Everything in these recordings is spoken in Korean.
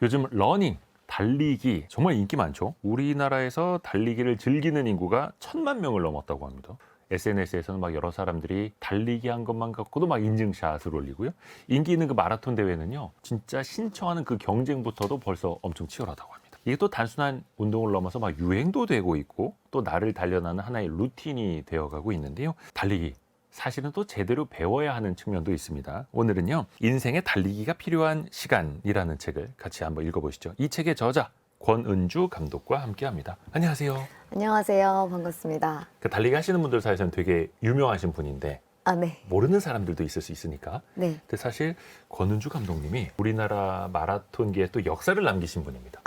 요즘 러닝, 달리기 정말 인기 많죠. 우리나라에서 달리기를 즐기는 인구가 1,000만 명을 넘었다고 합니다. SNS에서는 막 여러 사람들이 달리기 한 것만 갖고도 막 인증샷을 올리고요. 인기 있는 그 마라톤 대회는요, 진짜 신청하는 그 경쟁부터도 벌써 엄청 치열하다고 합니다. 이게 또 단순한 운동을 넘어서 막 유행도 되고 있고 또 나를 단련하는 하나의 루틴이 되어가고 있는데요. 달리기 사실은 또 제대로 배워야 하는 측면도 있습니다. 오늘은요, 인생에 달리기가 필요한 시간이라는 책을 같이 한번 읽어보시죠. 이 책의 저자 권은주 감독과 함께합니다. 안녕하세요. 안녕하세요. 반갑습니다. 그 달리기 하시는 분들 사이에서는 되게 유명하신 분인데 네. 모르는 사람들도 있을 수 있으니까. 네. 근데 사실 권은주 감독님이 우리나라 마라톤계에 또 역사를 남기신 분입니다.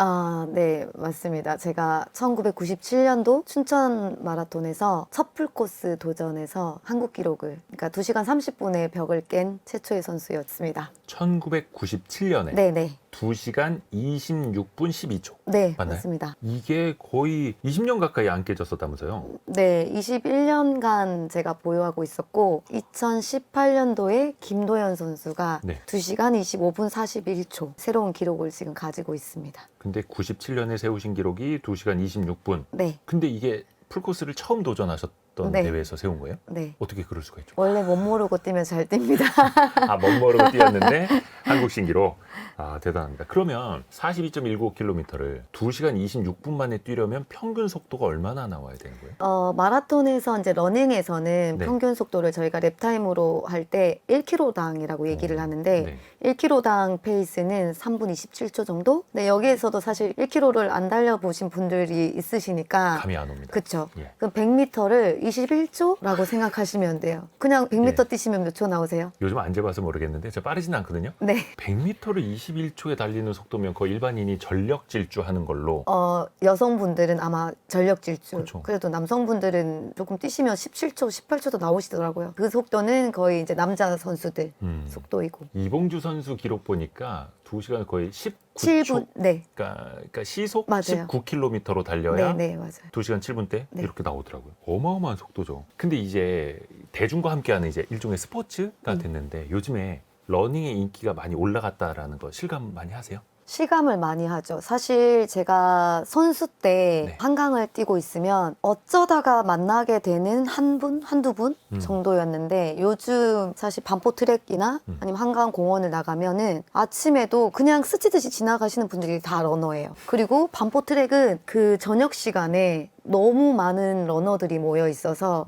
네, 맞습니다. 제가 1997년도 춘천 마라톤에서 첫 풀코스 도전에서 한국 기록을, 그러니까 2시간 30분의 벽을 깬 최초의 선수였습니다. 1997년에 네네. 2시간 26분 12초. 네, 맞나요? 맞습니다. 이게 거의 20년 가까이 안 깨졌었다면서요? 네, 21년간 제가 보유하고 있었고 2018년도에 김도현 선수가 네. 2시간 25분 41초 새로운 기록을 지금 가지고 있습니다. 근데 97년에 세우신 기록이 2시간 26분. 네, 근데 이게 풀코스를 처음 도전하셨던 네. 대회에서 세운 거예요? 네. 어떻게 그럴 수가 있죠? 원래 못 모르고 뛰면 잘 뜁니다. 멋모르고 뛰었는데 한국 신기록. 대단합니다. 그러면 42.19km를 2시간 26분 만에 뛰려면 평균 속도가 얼마나 나와야 되는 거예요? 마라톤에서 이제 러닝에서는 네. 평균 속도를 저희가 랩타임으로 할 때 1km당이라고 얘기를 하는데 네. 1km당 페이스는 3분 27초 정도? 네, 여기에서도 사실 1km를 안 달려보신 분들이 있으시니까 감이 안 옵니다. 그쵸. 예. 그럼 100m를 21초라고 생각하시면 돼요. 그냥 100m 예. 뛰시면 몇 초 나오세요? 요즘 안 재봐서 모르겠는데 제가 빠르진 않거든요. 네. 100m를 21초에 달리는 속도면 거의 일반인이 전력 질주하는 걸로. 여성분들은 아마 전력 질주. 그쵸. 그래도 남성분들은 조금 뛰시면 17초, 18초도 나오시더라고요. 그 속도는 거의 이제 남자 선수들 속도이고. 이봉주 선수 기록 보니까 2시간 거의 19초. 7분, 네. 그러니까 시속 맞아요. 19km로 달려야 네, 맞아요. 2시간 7분대 네. 이렇게 나오더라고요. 어마어마한 속도죠. 근데 이제 대중과 함께하는 이제 일종의 스포츠가 됐는데 요즘에 러닝의 인기가 많이 올라갔다라는 거 실감 많이 하세요? 실감을 많이 하죠. 사실 제가 선수 때 네. 한강을 뛰고 있으면 어쩌다가 만나게 되는 한 분, 한두 분 정도였는데 요즘 사실 반포 트랙이나 아니면 한강 공원을 나가면은 아침에도 그냥 스치듯이 지나가시는 분들이 다 러너예요. 그리고 반포 트랙은 그 저녁 시간에 너무 많은 러너들이 모여 있어서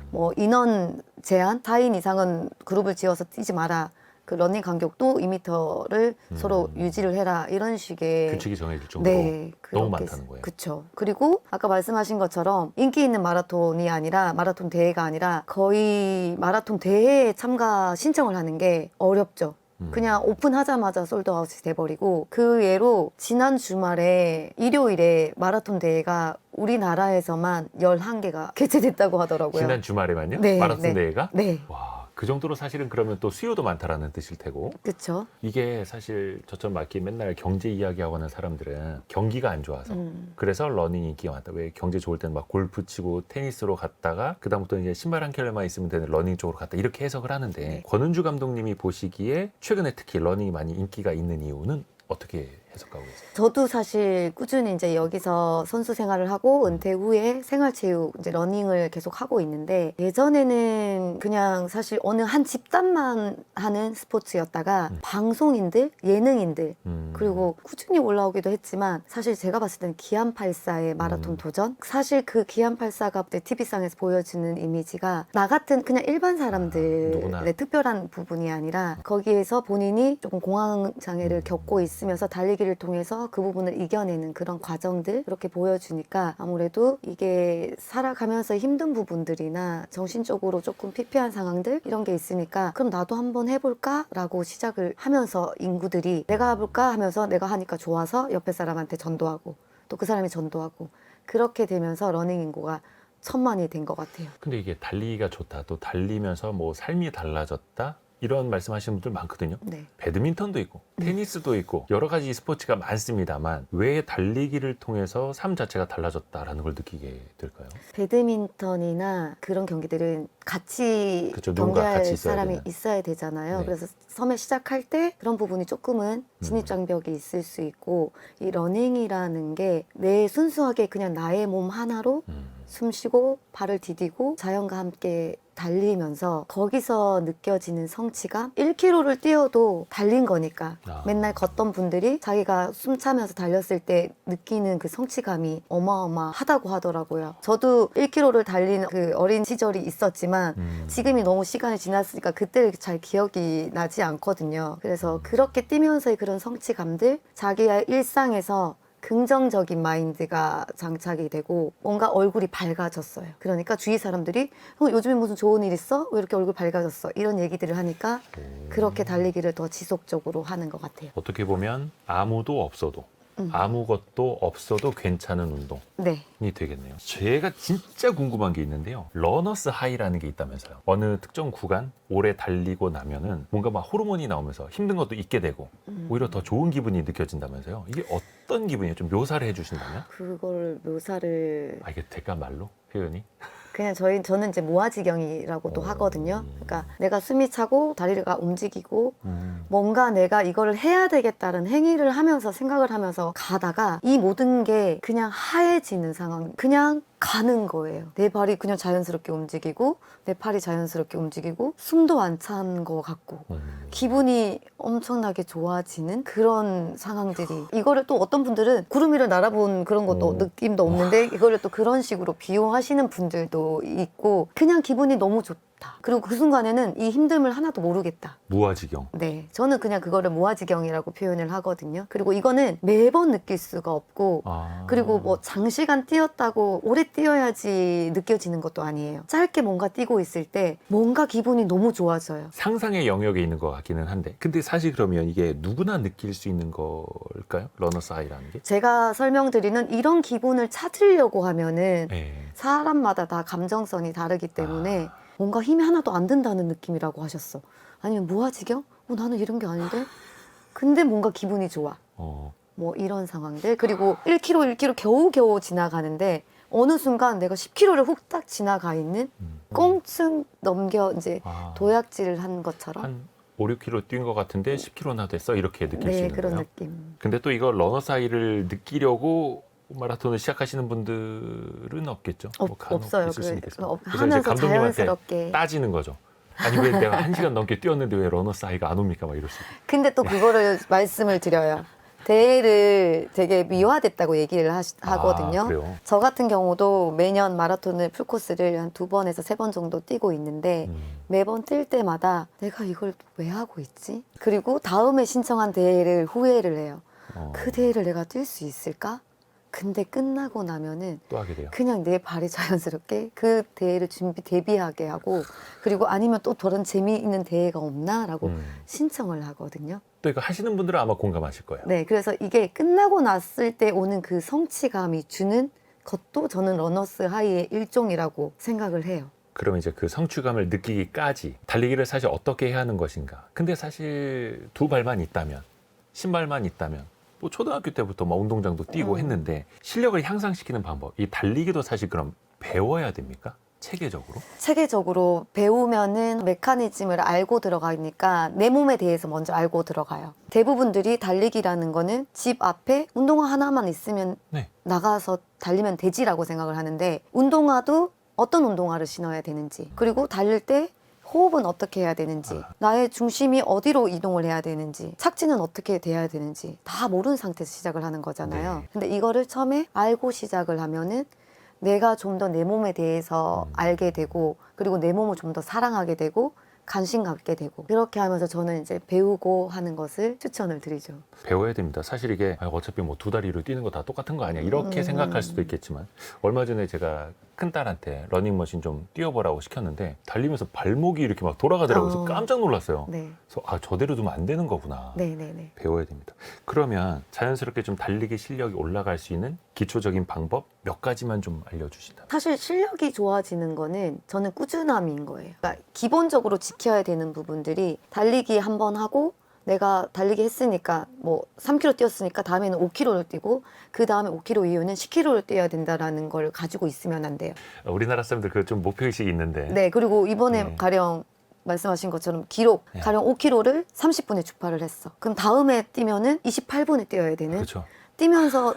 뭐 인원 제한, 4인 이상은 그룹을 지어서 뛰지 마라. 그 러닝 간격도 2m를 서로 유지를 해라 이런 식의 규칙이 정해질 정도로 네, 너무 그렇게 많다는 거예요. 그렇죠. 그리고 아까 말씀하신 것처럼 인기 있는 마라톤이 아니라 마라톤 대회가 아니라 거의 마라톤 대회에 참가 신청을 하는 게 어렵죠. 그냥 오픈하자마자 솔드아웃이 돼버리고 그 예로 지난 주말에 일요일에 마라톤 대회가 우리나라에서만 11개가 개최됐다고 하더라고요. 지난 주말에만요? 네, 마라톤 네. 대회가? 네. 와, 그 정도로 사실은 그러면 또 수요도 많다라는 뜻일 테고. 그렇죠. 이게 사실 저처럼 막 이렇게 맨날 경제 이야기하고 하는 사람들은 경기가 안 좋아서 그래서 러닝 인기가 많다. 왜 경제 좋을 때는 막 골프 치고 테니스로 갔다가 그다음부터 이제 신발 한 켤레만 있으면 되는 러닝 쪽으로 갔다 이렇게 해석을 하는데 네. 권은주 감독님이 보시기에 최근에 특히 러닝이 많이 인기가 있는 이유는 어떻게 해석하고 계세요? 저도 사실 꾸준히 이제 여기서 선수 생활을 하고 은퇴 후에 생활체육 이제 러닝을 계속 하고 있는데 예전에는 그냥 사실 어느 한 집단만 하는 스포츠였다가 방송인들, 예능인들 그리고 꾸준히 올라오기도 했지만 사실 제가 봤을 때는 기안84의 마라톤 도전 사실 그 기안84가 TV상에서 보여주는 이미지가 나 같은 그냥 일반 사람들의 누구나. 특별한 부분이 아니라 거기에서 본인이 조금 공황장애를 겪고 있으면서 달리기를 통해서 그 부분을 이겨내는 그런 과정들 이렇게 보여주니까 아무래도 이게 살아가면서 힘든 부분들이나 정신적으로 조금 피폐한 상황들 이런 게 있으니까 그럼 나도 한번 해볼까? 라고 시작을 하면서 인구들이 내가 해볼까? 하면서 내가 하니까 좋아서 옆에 사람한테 전도하고 또 그 사람이 전도하고 그렇게 되면서 러닝 인구가 1,000만이 된 것 같아요. 근데 이게 달리기가 좋다. 또 달리면서 뭐 삶이 달라졌다. 이런 말씀하시는 분들 많거든요. 네. 배드민턴도 있고 테니스도 있고 여러 가지 스포츠가 많습니다만 왜 달리기를 통해서 삶 자체가 달라졌다라는 걸 느끼게 될까요? 배드민턴이나 그런 경기들은 같이 그쵸, 누군가 경기할 같이 있어야 사람이 되는. 있어야 되잖아요. 네. 그래서 처음에 시작할 때 그런 부분이 조금은 진입 장벽이 있을 수 있고 이 러닝이라는 게 내 순수하게 그냥 나의 몸 하나로 숨 쉬고 발을 디디고 자연과 함께 달리면서 거기서 느껴지는 성취감 1km를 뛰어도 달린 거니까 아. 맨날 걷던 분들이 자기가 숨 차면서 달렸을 때 느끼는 그 성취감이 어마어마하다고 하더라고요. 저도 1km를 달린 그 어린 시절이 있었지만 지금이 너무 시간이 지났으니까 그때 잘 기억이 나지 않거든요. 그래서 그렇게 뛰면서의 그런 성취감들 자기의 일상에서 긍정적인 마인드가 장착이 되고 뭔가 얼굴이 밝아졌어요. 그러니까 주위 사람들이 요즘에 무슨 좋은 일 있어? 왜 이렇게 얼굴 밝아졌어? 이런 얘기들을 하니까 그렇게 달리기를 더 지속적으로 하는 것 같아요. 어떻게 보면 아무도 없어도 아무것도 없어도 괜찮은 운동이 네. 되겠네요. 제가 진짜 궁금한 게 있는데요. 러너스 하이라는 게 있다면서요. 어느 특정 구간 오래 달리고 나면은 뭔가 막 호르몬이 나오면서 힘든 것도 잊게 되고 오히려 더 좋은 기분이 느껴진다면서요. 이게 어떤 기분이에요? 좀 묘사를 해주신다면? 그걸 묘사를 아, 이게 될까 말로 표현이? 그냥 저는 이제 모아지경이라고도 하거든요. 그러니까 내가 숨이 차고 다리가 움직이고 뭔가 내가 이거를 해야 되겠다는 행위를 하면서 생각을 하면서 가다가 이 모든 게 그냥 하얘지는 상황, 그냥 가는 거예요. 내 발이 그냥 자연스럽게 움직이고 내 팔이 자연스럽게 움직이고 숨도 안 찬 것 같고 기분이 엄청나게 좋아지는 그런 상황들이 이거를 또 어떤 분들은 구름 위를 날아본 그런 것도 느낌도 없는데 이거를 또 그런 식으로 비용하시는 분들도 있고 그냥 기분이 너무 좋다. 그리고 그 순간에는 이 힘듦을 하나도 모르겠다. 무아지경. 네, 저는 그냥 그거를 모아지경이라고 표현을 하거든요. 그리고 이거는 매번 느낄 수가 없고 그리고 뭐 장시간 뛰었다고 오래 뛰어야지 느껴지는 것도 아니에요. 짧게 뭔가 뛰고 있을 때 뭔가 기분이 너무 좋아져요. 상상의 영역에 있는 것 같기는 한데 근데 사실 그러면 이게 누구나 느낄 수 있는 걸까요? 러너스 하이라는 게? 제가 설명드리는 이런 기분을 찾으려고 하면은 네. 사람마다 다 감정선이 다르기 때문에 뭔가 힘이 하나도 안 든다는 느낌이라고 하셨어. 아니면 무아지경? 나는 이런 게 아닌데? 근데 뭔가 기분이 좋아. 뭐 이런 상황들. 그리고 1km 겨우겨우 지나가는데 어느 순간 내가 10km를 훅딱 지나가 있는 꽁충 넘겨 이제 도약질을 한 것처럼. 한 5, 6km 뛴 것 같은데 10km나 됐어? 이렇게 느낄 수 네, 있는 그런 거예요? 느낌. 근데 또 이거 러너스 하이를 느끼려고 마라톤을 시작하시는 분들은 없겠죠? 뭐 간혹 없어요. 있을 수는 있겠어요. 그래서 이제 하면서 감독님한테 자연스럽게. 따지는 거죠. 아니 왜 내가 1시간 넘게 뛰었는데 왜 러너스 하이가 안 옵니까? 막 이럴 수 있고. 근데 또 그거를 말씀을 드려요. 대회를 되게 미화됐다고 얘기를 하거든요. 그래요? 저 같은 경우도 매년 마라톤을 풀코스를 한 2번에서 3번 정도 뛰고 있는데 매번 뛸 때마다 내가 이걸 왜 하고 있지? 그리고 다음에 신청한 대회를 후회를 해요. 그 대회를 내가 뛸 수 있을까? 근데 끝나고 나면은 또 하게 돼요. 그냥 내 발이 자연스럽게 그 대회를 대비하게 하고 그리고 아니면 또 다른 재미있는 대회가 없나라고 신청을 하거든요. 또 이거 하시는 분들은 아마 공감하실 거예요. 네, 그래서 이게 끝나고 났을 때 오는 그 성취감이 주는 것도 저는 러너스 하이의 일종이라고 생각을 해요. 그러면 이제 그 성취감을 느끼기까지 달리기를 사실 어떻게 해야 하는 것인가. 근데 사실 두 발만 있다면, 신발만 있다면 뭐 초등학교 때부터 막 운동장도 뛰고 했는데 실력을 향상시키는 방법, 이 달리기도 사실 그럼 배워야 됩니까? 체계적으로? 체계적으로 배우면은 메커니즘을 알고 들어가니까 내 몸에 대해서 먼저 알고 들어가요. 대부분들이 달리기라는 거는 집 앞에 운동화 하나만 있으면 네. 나가서 달리면 되지라고 생각을 하는데 운동화도 어떤 운동화를 신어야 되는지 그리고 달릴 때 호흡은 어떻게 해야 되는지 나의 중심이 어디로 이동을 해야 되는지 착지는 어떻게 돼야 되는지 다 모르는 상태에서 시작을 하는 거잖아요. 네. 근데 이거를 처음에 알고 시작을 하면은 내가 좀 더 내 몸에 대해서 알게 되고 그리고 내 몸을 좀 더 사랑하게 되고 관심 갖게 되고 그렇게 하면서 저는 이제 배우고 하는 것을 추천을 드리죠. 배워야 됩니다. 사실 이게 어차피 뭐 두 다리로 뛰는 거 다 똑같은 거 아니야 이렇게 생각할 수도 있겠지만 얼마 전에 제가 큰딸한테 러닝머신 좀 뛰어보라고 시켰는데 달리면서 발목이 이렇게 막 돌아가더라고요. 그래서 깜짝 놀랐어요. 네. 그래서 저대로 두면 안 되는 거구나. 네네네. 배워야 됩니다. 그러면 자연스럽게 좀 달리기 실력이 올라갈 수 있는 기초적인 방법 몇 가지만 좀 알려주신다면. 사실 실력이 좋아지는 거는 저는 꾸준함인 거예요. 그러니까 기본적으로 지켜야 되는 부분들이 달리기 한 번 하고 내가 달리기 했으니까 뭐 3km 뛰었으니까 다음에는 5km를 뛰고 그 다음에 5km 이후는 10km를 뛰어야 된다라는 걸 가지고 있으면 안 돼요. 우리나라 사람들 그 좀 목표의식이 있는데. 네, 그리고 이번에 네. 가령 말씀하신 것처럼 기록, 네. 가령 5km를 30분에 주파를 했어. 그럼 다음에 뛰면은 28분에 뛰어야 되는. 그렇죠. 뛰면서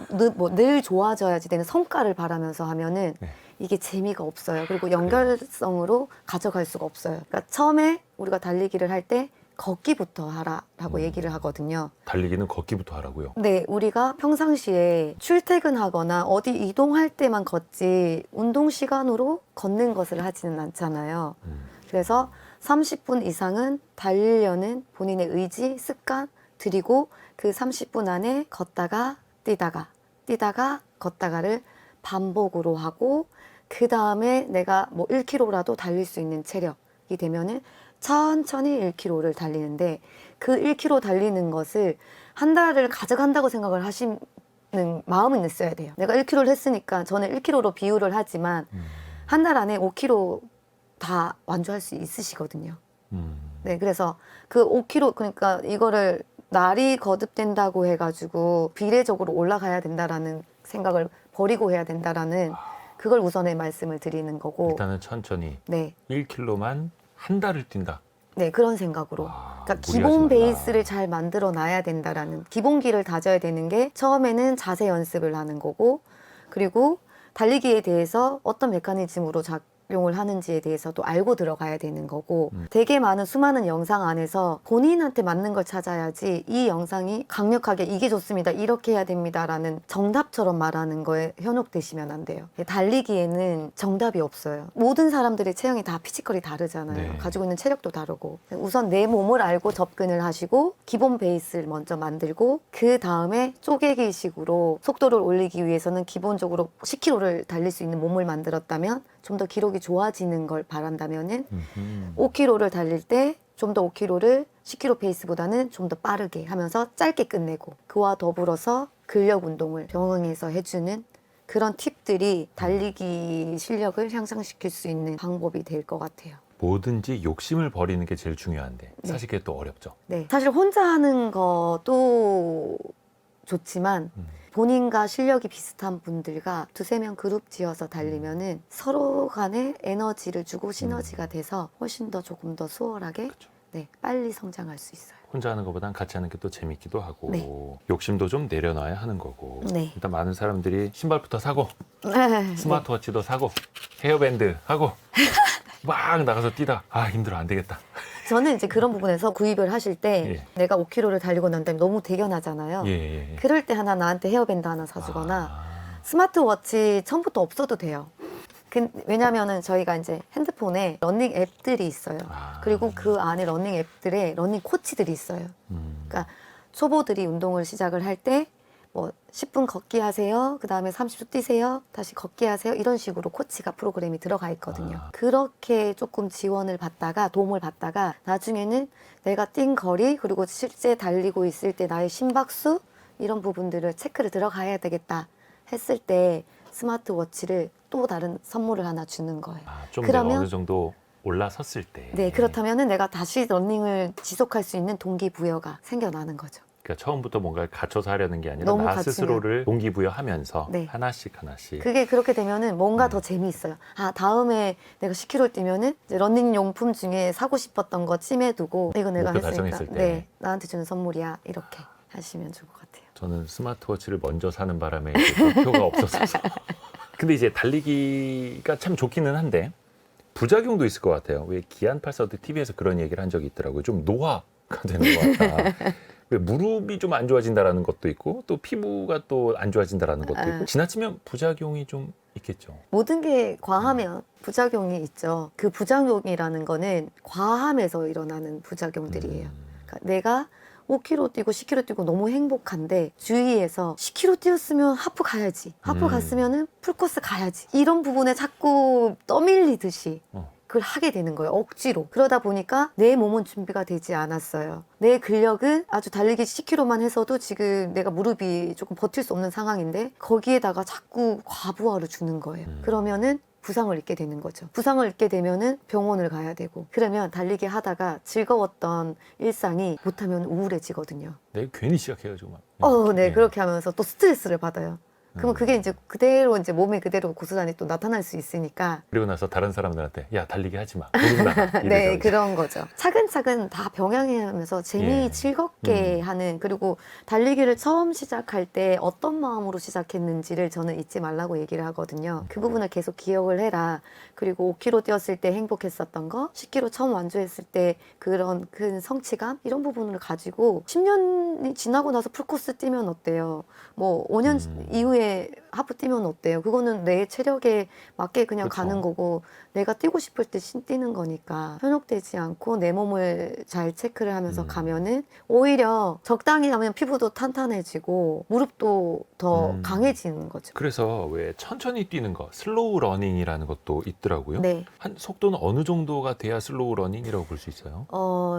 늘 좋아져야지 되는 성과를 바라면서 하면은 네. 이게 재미가 없어요. 그리고 연결성으로 가져갈 수가 없어요. 그러니까 처음에 우리가 달리기를 할 때 걷기부터 하라라고 얘기를 하거든요. 달리기는 걷기부터 하라고요. 네, 우리가 평상시에 출퇴근하거나 어디 이동할 때만 걷지 운동 시간으로 걷는 것을 하지는 않잖아요. 그래서 30분 이상은 달리려는 본인의 의지, 습관 들이고 그 30분 안에 걷다가 뛰다가 걷다가를 반복으로 하고 그 다음에 내가 뭐 1km라도 달릴 수 있는 체력이 되면은 천천히 1km를 달리는데 그 1km 달리는 것을 한 달을 가져간다고 생각을 하시는 마음은 있어야 돼요. 내가 1km를 했으니까 저는 1km로 비유를 하지만 한 달 안에 5km 다 완주할 수 있으시거든요. 네, 그래서 그 5km 그러니까 이거를 날이 거듭된다고 해가지고 비례적으로 올라가야 된다라는 생각을 버리고 해야 된다라는 그걸 우선의 말씀을 드리는 거고. 일단은 천천히 네. 1km만 한 달을 뛴다. 네, 그런 생각으로. 그러니까 기본 베이스를 잘 만들어 놔야 된다라는 기본기를 다져야 되는 게 처음에는 자세 연습을 하는 거고 그리고 달리기에 대해서 어떤 메커니즘으로 작용을 하는지에 대해서도 알고 들어가야 되는 거고 되게 많은 수많은 영상 안에서 본인한테 맞는 걸 찾아야지 이 영상이 강력하게 이게 좋습니다. 이렇게 해야 됩니다. 라는 정답처럼 말하는 거에 현혹되시면 안 돼요. 달리기에는 정답이 없어요. 모든 사람들의 체형이 다 피지컬이 다르잖아요. 네. 가지고 있는 체력도 다르고 우선 내 몸을 알고 접근을 하시고 기본 베이스를 먼저 만들고 그 다음에 쪼개기식으로 속도를 올리기 위해서는 기본적으로 10km를 달릴 수 있는 몸을 만들었다면 좀 더 기록이 좋아지는 걸 바란다면은 5km를 달릴 때 좀 더 5km를 10km 페이스보다는 좀 더 빠르게 하면서 짧게 끝내고 그와 더불어서 근력 운동을 병행해서 해주는 그런 팁들이 달리기 실력을 향상시킬 수 있는 방법이 될 것 같아요. 뭐든지 욕심을 버리는 게 제일 중요한데 네. 사실 그게 또 어렵죠. 네, 사실 혼자 하는 것도 좋지만 본인과 실력이 비슷한 분들과 두세 명 그룹 지어서 달리면은 서로 간에 에너지를 주고 시너지가 돼서 훨씬 더 조금 더 수월하게 그쵸. 네, 빨리 성장할 수 있어요. 혼자 하는 것보단 같이 하는 게 또 재밌기도 하고 네. 욕심도 좀 내려놔야 하는 거고 네. 일단 많은 사람들이 신발부터 사고 네. 스마트워치도 사고 헤어밴드 하고 막 나가서 뛰다 힘들어 안 되겠다. 저는 이제 그런 부분에서 구입을 하실 때 예. 내가 5km를 달리고 난 다음에 너무 대견하잖아요. 예. 그럴 때 하나 나한테 헤어밴드 하나 사주거나 스마트워치 처음부터 없어도 돼요. 왜냐면은 저희가 이제 핸드폰에 러닝 앱들이 있어요. 그리고 그 안에 러닝 앱들에 러닝 코치들이 있어요. 그러니까 초보들이 운동을 시작을 할 때 뭐 10분 걷기 하세요. 그 다음에 30초 뛰세요. 다시 걷기 하세요. 이런 식으로 코치가 프로그램이 들어가 있거든요. 그렇게 조금 지원을 받다가 도움을 받다가 나중에는 내가 뛴 거리 그리고 실제 달리고 있을 때 나의 심박수 이런 부분들을 체크를 들어가야 되겠다 했을 때 스마트워치를 또 다른 선물을 하나 주는 거예요. 좀 그러면- 내가 어느 정도 올라섰을 때 네, 그렇다면은 내가 다시 러닝을 지속할 수 있는 동기부여가 생겨나는 거죠. 그러니까 처음부터 뭔가를 갖춰서 하려는 게 아니라 너무 나 갖추면- 스스로를 동기부여하면서 네. 하나씩 그게 그렇게 되면은 뭔가 더 재미있어요. 다음에 내가 10km 뛰면은 이제 러닝 용품 중에 사고 싶었던 거 찜해두고 이거 내가 목표 했으니까 달성했을 때. 네, 나한테 주는 선물이야. 이렇게 하시면 좋을 것 같아요. 저는 스마트워치를 먼저 사는 바람에 이제 목표가 없었어서 근데 이제 달리기가 참 좋기는 한데 부작용도 있을 것 같아요. 왜 기안84도 TV에서 그런 얘기를 한 적이 있더라고요. 좀 노화가 되는 것 같다. 왜 무릎이 좀 안 좋아진다라는 것도 있고 또 피부가 또 안 좋아진다라는 것도 있고 지나치면 부작용이 좀 있겠죠. 모든 게 과하면 부작용이 있죠. 그 부작용이라는 거는 과함에서 일어나는 부작용들이에요. 그러니까 내가 5km 뛰고 10km 뛰고 너무 행복한데 주위에서 10km 뛰었으면 하프 가야지. 하프 갔으면은 풀코스 가야지. 이런 부분에 자꾸 떠밀리듯이 그걸 하게 되는 거예요. 억지로. 그러다 보니까 내 몸은 준비가 되지 않았어요. 내 근력은 아주 달리기 10km만 해서도 지금 내가 무릎이 조금 버틸 수 없는 상황인데 거기에다가 자꾸 과부하를 주는 거예요. 그러면은 부상을 입게 되는 거죠. 부상을 입게 되면은 병원을 가야 되고 그러면 달리기 하다가 즐거웠던 일상이 못하면 우울해지거든요. 네, 괜히 시작해가지고 막. 네, 예. 그렇게 하면서 또 스트레스를 받아요. 그러면 그게 이제 그대로 이제 몸에 그대로 고스란히 또 나타날 수 있으니까. 그리고 나서 다른 사람들한테 야 달리기 하지 마. 무릎 나가. 네, 이래서 그런 거죠. 차근차근 다 병행하면서 재미 예. 즐겁게 하는, 그리고 달리기를 처음 시작할 때 어떤 마음으로 시작했는지를 저는 잊지 말라고 얘기를 하거든요. 그 부분을 계속 기억을 해라. 그리고 5km 뛰었을 때 행복했었던 거, 10km 처음 완주했을 때 그런 큰 성취감, 이런 부분을 가지고 10년이 지나고 나서 풀코스 뛰면 어때요? 뭐 5년 이후에 하프 뛰면 어때요? 그거는 내 체력에 맞게 그냥 그쵸. 가는 거고 내가 뛰고 싶을 때 뛰는 거니까 현혹되지 않고 내 몸을 잘 체크를 하면서 가면은 오히려 적당히 하면 피부도 탄탄해지고 무릎도 더 강해지는 거죠. 그래서 왜 천천히 뛰는 거 슬로우 러닝이라는 것도 있더라고요. 네. 한 속도는 어느 정도가 돼야 슬로우 러닝이라고 볼 수 있어요?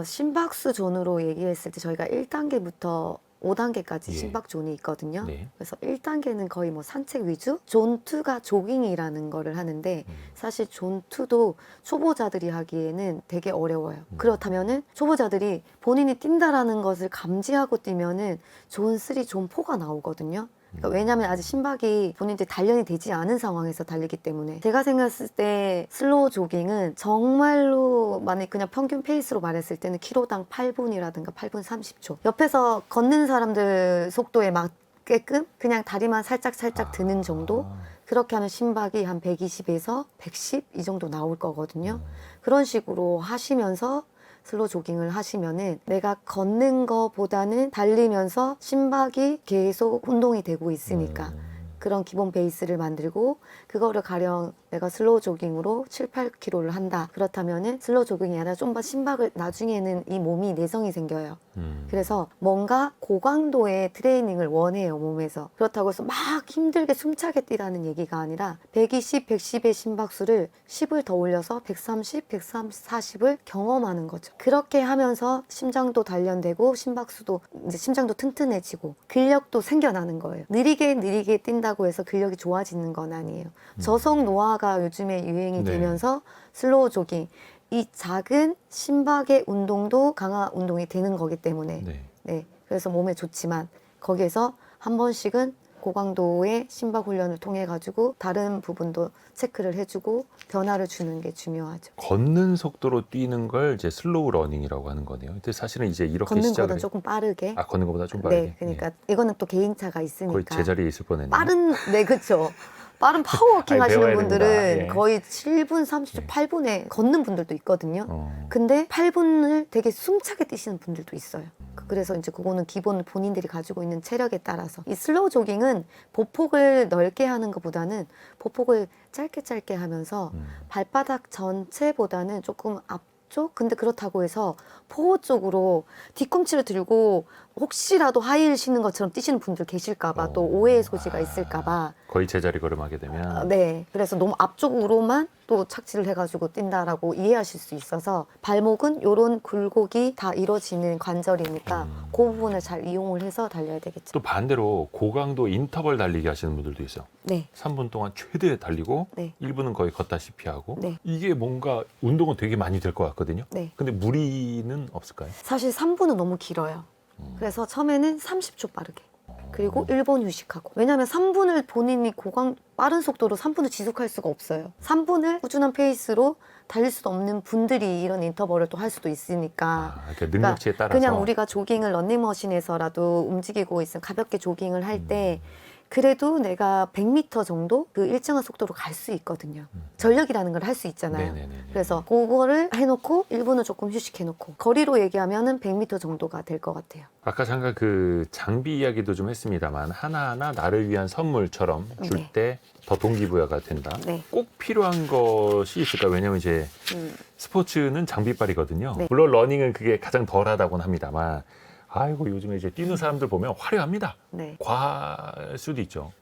심박수 존으로 얘기했을 때 저희가 1단계부터 5단계까지 예. 심박 존이 있거든요. 네. 그래서 1단계는 거의 뭐 산책 위주? 존 2가 조깅이라는 거를 하는데 사실 존 2도 초보자들이 하기에는 되게 어려워요. 그렇다면은 초보자들이 본인이 뛴다라는 것을 감지하고 뛰면은 존 3, 존 4가 나오거든요. 그러니까 왜냐하면 아직 심박이 본인들이 단련이 되지 않은 상황에서 달리기 때문에 제가 생각했을 때 슬로우 조깅은 정말로 만약 그냥 평균 페이스로 말했을 때는 킬로당 8분이라든가 8분 30초 옆에서 걷는 사람들 속도에 맞게끔 그냥 다리만 살짝 드는 정도, 그렇게 하면 심박이 한 120에서 110 이 정도 나올 거거든요. 그런 식으로 하시면서 슬로우 조깅을 하시면은 내가 걷는 거보다는 달리면서 심박이 계속 운동이 되고 있으니까 그런 기본 베이스를 만들고 그거를 가령 내가 슬로우 조깅으로 7, 8km를 한다. 그렇다면은 슬로우 조깅이 아니라 좀 더 심박을 나중에는 이 몸이 내성이 생겨요. 그래서 뭔가 고강도의 트레이닝을 원해요, 몸에서. 그렇다고 해서 막 힘들게 숨차게 뛰라는 얘기가 아니라 120, 110의 심박수를 10을 더 올려서 130, 140을 경험하는 거죠. 그렇게 하면서 심장도 단련되고 심박수도 이제 심장도 튼튼해지고 근력도 생겨나는 거예요. 느리게 뛴다고 해서 근력이 좋아지는 건 아니에요. 저속 노화가 요즘에 유행이 네. 되면서 슬로우 조깅, 이 작은 심박의 운동도 강화 운동이 되는 거기 때문에 네. 그래서 몸에 좋지만 거기에서 한 번씩은 고강도의 심박 훈련을 통해 가지고 다른 부분도 체크를 해주고 변화를 주는 게 중요하죠. 걷는 속도로 뛰는 걸 이제 슬로우 러닝이라고 하는 거네요. 근데 사실은 이제 이렇게 걷는 시작을 것보다 조금 빠르게. 걷는 것보다 좀 빠르게. 네, 그러니까 이거는 또 개인차가 있으니까. 거의 제자리에 있을 뻔했네요. 그렇죠. 빠른 파워워킹 아니, 하시는 배워야 분들은 됩니다. 예. 거의 7분 30초, 예. 8분에 걷는 분들도 있거든요. 근데 8분을 되게 숨차게 뛰시는 분들도 있어요. 그래서 이제 그거는 기본 본인들이 가지고 있는 체력에 따라서. 이 슬로우 조깅은 보폭을 넓게 하는 것보다는 보폭을 짧게 하면서 발바닥 전체보다는 조금 앞쪽? 근데 그렇다고 해서 포호 쪽으로 뒤꿈치를 들고 혹시라도 하이힐 신는 것처럼 뛰시는 분들 계실까봐 또 오해의 소지가 있을까봐. 거의 제자리 걸음하게 되면 네, 그래서 너무 앞쪽으로만 또 착지를 해가지고 뛴다라고 이해하실 수 있어서 발목은 요런 굴곡이 다 이루어지는 관절이니까 그 부분을 잘 이용을 해서 달려야 되겠죠. 또 반대로 고강도 인터벌 달리기 하시는 분들도 있어요. 네, 3분 동안 최대 달리고 네. 1분은 거의 걷다시피 하고 네. 이게 뭔가 운동은 되게 많이 될 것 같거든요. 네. 근데 무리는 없을까요? 사실 3분은 너무 길어요. 그래서 처음에는 30초 빠르게. 그리고 1분 휴식하고. 왜냐하면 3분을 본인이 빠른 속도로 3분을 지속할 수가 없어요. 3분을 꾸준한 페이스로 달릴 수 없는 분들이 이런 인터벌을 또 할 수도 있으니까. 그러니까 능력치에 따라서 그냥 우리가 조깅을 런닝머신에서라도 움직이고 있으면 가볍게 조깅을 할 때 그래도 내가 100m 정도 그 일정한 속도로 갈 수 있거든요. 전력이라는 걸 할 수 있잖아요. 네네네네. 그래서 그거를 해놓고 1분을 조금 휴식해놓고 거리로 얘기하면은 100m 정도가 될 것 같아요. 아까 잠깐 그 장비 이야기도 좀 했습니다만 하나하나 나를 위한 선물처럼 줄 네. 때 더 동기부여가 된다. 네. 꼭 필요한 것이 있을까? 왜냐면 이제 스포츠는 장비빨이거든요. 네. 물론 러닝은 그게 가장 덜하다고는 합니다만 아이고 요즘에 이제 뛰는 사람들 보면 화려합니다. 네. 과할 수도 있죠.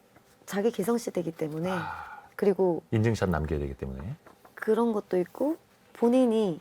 자기 개성 시대이기 때문에 아, 그리고 인증샷 남겨야 되기 때문에. 그런 것도 있고 본인이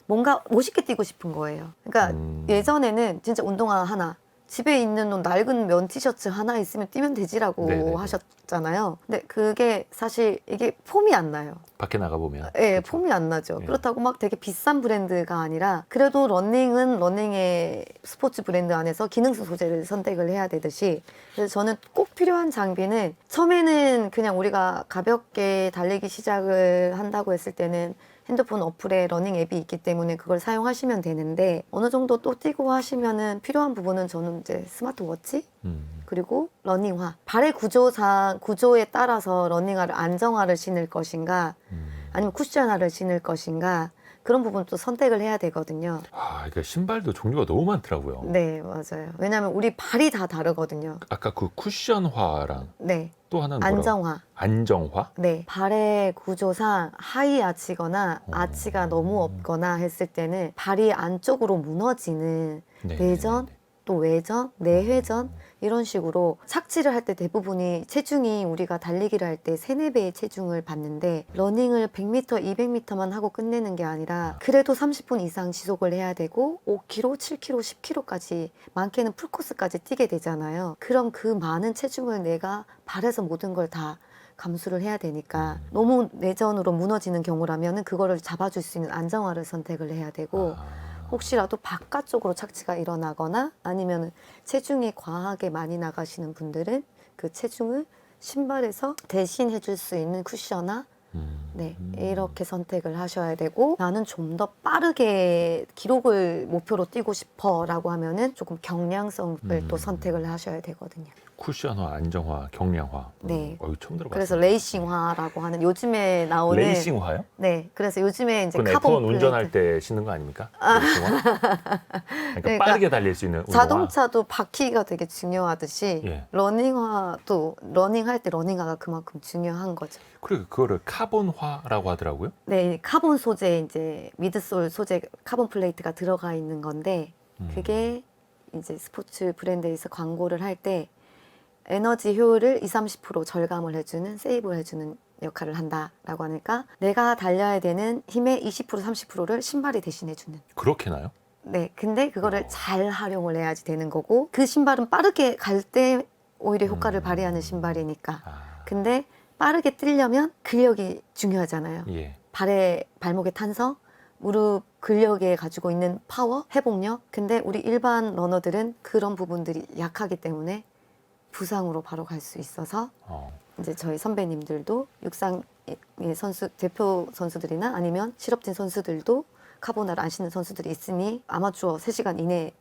뭔가 멋있게 뛰고 싶은 거예요. 그러니까 예전에는 진짜 운동화 하나 집에 있는 낡은 면 티셔츠 하나 있으면 뛰면 되지라고 네네네. 하셨잖아요. 근데 그게 사실 이게 폼이 안 나요. 밖에 나가 보면. 예, 그렇죠. 폼이 안 나죠. 예. 그렇다고 막 되게 비싼 브랜드가 아니라 그래도 러닝은 러닝의 스포츠 브랜드 안에서 기능성 소재를 선택을 해야 되듯이 그래서 저는 꼭 필요한 장비는 처음에는 그냥 우리가 가볍게 달리기 시작을 한다고 했을 때는 핸드폰 어플에 러닝 앱이 있기 때문에 그걸 사용하시면 되는데 어느 정도 또 뛰고 하시면은 필요한 부분은 저는 이제 스마트워치 그리고 러닝화 발의 구조에 따라서 러닝화를 안정화를 신을 것인가 아니면 쿠션화를 신을 것인가 그런 부분도 선택을 해야 되거든요. 아, 그러니까 신발도 종류가 너무 많더라고요. 네, 맞아요. 왜냐하면 우리 발이 다 다르거든요. 아까 그 쿠션화랑 네, 또 하나는 뭐라고? 안정화. 안정화? 네, 발의 구조상 하이 아치거나 아치가 너무 없거나 했을 때는 발이 안쪽으로 무너지는 네, 내전, 네, 네. 또 외전, 내회전 이런 식으로 착지를 할 때 대부분이 체중이 우리가 달리기를 할 때 3, 4배의 체중을 받는데 러닝을 100m, 200m만 하고 끝내는 게 아니라 그래도 30분 이상 지속을 해야 되고 5km, 7km, 10km까지 많게는 풀코스까지 뛰게 되잖아요. 그럼 그 많은 체중을 내가 발에서 모든 걸 다 감수를 해야 되니까 너무 내전으로 무너지는 경우라면 그거를 잡아줄 수 있는 안정화를 선택을 해야 되고 혹시라도 바깥쪽으로 착지가 일어나거나 아니면 체중이 과하게 많이 나가시는 분들은 그 체중을 신발에서 대신해 줄 수 있는 쿠션화 네, 이렇게 선택을 하셔야 되고 나는 좀 더 빠르게 기록을 목표로 뛰고 싶어 라고 하면은 조금 경량성을 또 선택을 하셔야 되거든요. 쿠션화, 안정화, 경량화. 네. 처음 들어봤어요. 그래서 레이싱화라고 하는 요즘에 나오는 레이싱화요? 네, 그래서 요즘에 이제 그건 카본 F1 운전할 플레이트. 때 신는 거 아닙니까? 레이싱화? 그러니까 그러니까 빠르게 달릴 수 있는 운동화. 자동차도 바퀴가 되게 중요하듯이 예. 러닝화도 러닝할 때 러닝화가 그만큼 중요한 거죠. 그리고 그거를 카본화라고 하더라고요. 네, 카본 소재 이제 미드솔 소재 카본 플레이트가 들어가 있는 건데 그게 이제 스포츠 브랜드에서 광고를 할 때 에너지 효율을 20-30% 절감을 해주는 세이브를 해주는 역할을 한다라고 하니까 내가 달려야 되는 힘의 20% 30%를 신발이 대신해주는. 그렇게 나요? 네, 근데 그거를 잘 활용을 해야지 되는 거고 그 신발은 빠르게 갈 때 오히려 효과를 발휘하는 신발이니까. 근데 빠르게 뛰려면 근력이 중요하잖아요. 예. 발목의 탄성, 무릎 근력에 가지고 있는 파워, 회복력. 근데 우리 일반 러너들은 그런 부분들이 약하기 때문에 부상으로 바로 갈 수 있어서 이제 저희 선배님들도 육상의 선수 대표 선수들이나 아니면 실업진 선수들도 카보나를 안 신는 선수들이 있으니 아마추어 3시간 이내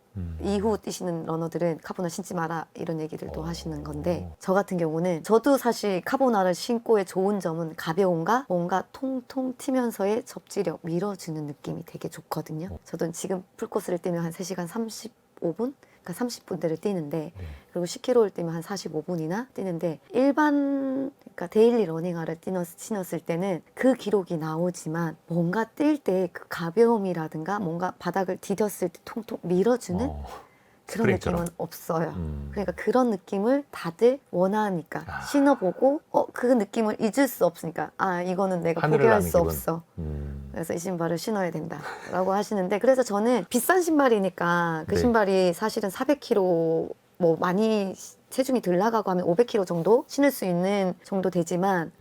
이후 뛰시는 러너들은 카보나 신지 마라 이런 얘기들도 하시는 건데 저 같은 경우는 저도 사실 카보나를 신고의 좋은 점은 가벼움과 뭔가 통통 튀면서의 접지력 밀어주는 느낌이 되게 좋거든요. 저도 지금 풀코스를 뛰면 한 3시간 35분? 그러니까 30분대를 뛰는데 그리고 10km를 뛰면 한 45분이나 뛰는데 일반 그러니까 데일리 러닝화를 신었을 때는 그 기록이 나오지만 뭔가 뛸 때 그 가벼움이라든가 뭔가 바닥을 디뎠을 때 통통 밀어주는 그런 스프링처럼. 느낌은 없어요. 그러니까 그런 느낌을 다들 원하니까 신어보고 그 느낌을 잊을 수 없으니까 이거는 내가 하늘을 포기할 나는 수 기분. 없어. 그래서 이 신발을 신어야 된다라고 하시는데 그래서 저는 비싼 신발이니까 그 네. 신발이 사실은 400kg 뭐 많이 체중이 덜 나가고 하면 500kg 정도 신을 수 있는 정도 되지만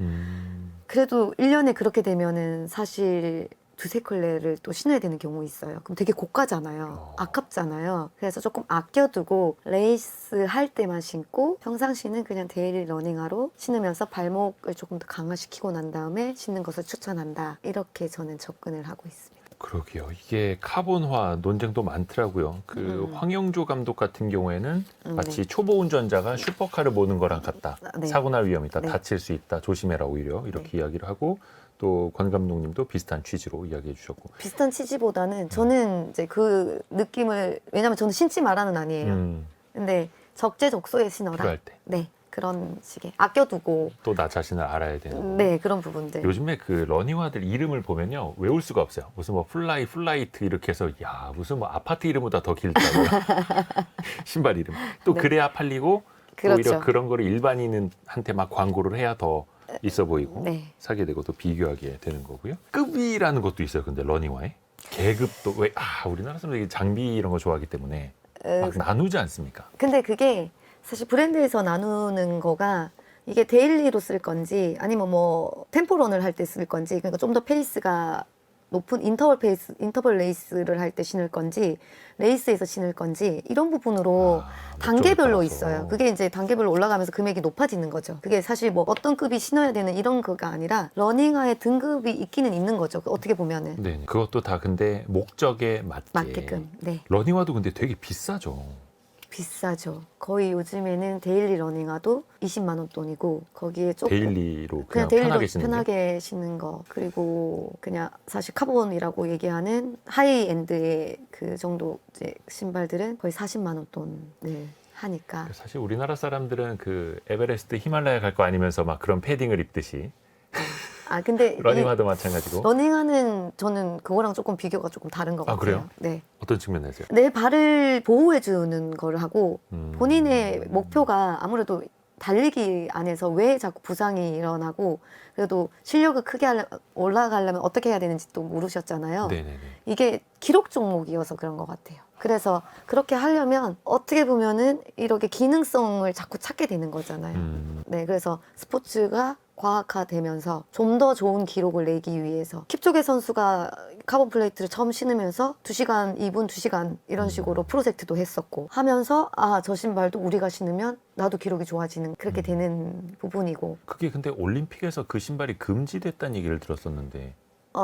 그래도 1년에 그렇게 되면은 사실 2-3켤레를 또 신어야 되는 경우 있어요. 그럼 되게 고가잖아요. 아깝잖아요. 그래서 조금 아껴두고 레이스 할 때만 신고 평상시는 그냥 데일리 러닝화로 신으면서 발목을 조금 더 강화시키고 난 다음에 신는 것을 추천한다. 이렇게 저는 접근을 하고 있습니다. 그러게요. 이게 카본화 논쟁도 많더라고요. 그 황영조 감독 같은 경우에는 마치 네. 초보 운전자가 슈퍼카를 모는 거랑 같다. 네. 사고 날 위험이 있다. 네. 다칠 수 있다. 조심해라 오히려 이렇게 이야기를 하고 또 권 감독님도 비슷한 취지로 이야기해 주셨고. 비슷한 취지보다는 저는 이제 그 느낌을 왜냐면 저는 신지 마라는 아니에요. 근데 적재적소에 신어라. 필요할 때. 네. 그런 식의 아껴두고 또 나 자신을 알아야 되는 거. 네 그런 부분들. 요즘에 그 러닝화들 이름을 보면요 외울 수가 없어요. 무슨 뭐 플라이트 이렇게 해서 야 무슨 뭐 아파트 이름보다 더 길다고요. 신발 이름. 또 네. 그래야 팔리고 그렇죠. 오히려 그런 거를 일반인한테 막 광고를 해야 더 있어 보이고 네. 사게 되고 또 비교하게 되는 거고요. 급이라는 것도 있어요. 근데 러닝화에 계급도 왜 우리나라 사람들이 장비 이런 거 좋아하기 때문에 막 나누지 않습니까? 근데 그게 사실 브랜드에서 나누는 거가 이게 데일리로 쓸 건지 아니면 뭐 템포런을 할 때 쓸 건지 그러니까 좀 더 페이스가 높은 인터벌 레이스를 할 때 신을 건지 레이스에서 신을 건지 이런 부분으로 단계별로 목적에 있어요. 그게 이제 단계별로 올라가면서 금액이 높아지는 거죠. 그게 사실 뭐 어떤 급이 신어야 되는 이런 거가 아니라 러닝화에 등급이 있기는 있는 거죠. 어떻게 보면은 네, 그것도 다 근데 목적에 맞게. 맞게끔. 네. 러닝화도 근데 되게 비싸죠. 비싸죠. 거의 요즘에는 데일리 러닝화도 20만 원 돈이고 거기에 조금 데일리로 그냥 그냥 데일리로 편하게 신는 게. 편하게 신는 거 그리고 그냥 사실 카본이라고 얘기하는 하이엔드의 그 정도 이제 신발들은 거의 40만 원 돈을 하니까 사실 우리나라 사람들은 그 에베레스트 히말라야 갈 거 아니면서 막 그런 패딩을 입듯이 근데 러닝화도 마찬가지고. 러닝화는 저는 그거랑 조금 비교가 조금 다른 것 같아요. 그래요? 네. 어떤 측면에서요? 내 발을 보호해 주는 걸 하고 본인의 음. 목표가 아무래도 달리기 안에서 왜 자꾸 부상이 일어나고 그래도 실력을 크게 올라가려면 어떻게 해야 되는지 또 모르셨잖아요. 네네네. 이게 기록 종목이어서 그런 것 같아요. 그래서 그렇게 하려면 어떻게 보면은 이렇게 기능성을 자꾸 찾게 되는 거잖아요. 네, 그래서 스포츠가 과학화되면서 좀 더 좋은 기록을 내기 위해서 킵초게 선수가 카본 플레이트를 처음 신으면서 2시간, 2분, 2시간 이런 식으로 프로젝트도 했었고 하면서 저 신발도 우리가 신으면 나도 기록이 좋아지는 그렇게 되는 부분이고 그게 근데 올림픽에서 그 신발이 금지됐다는 얘기를 들었었는데.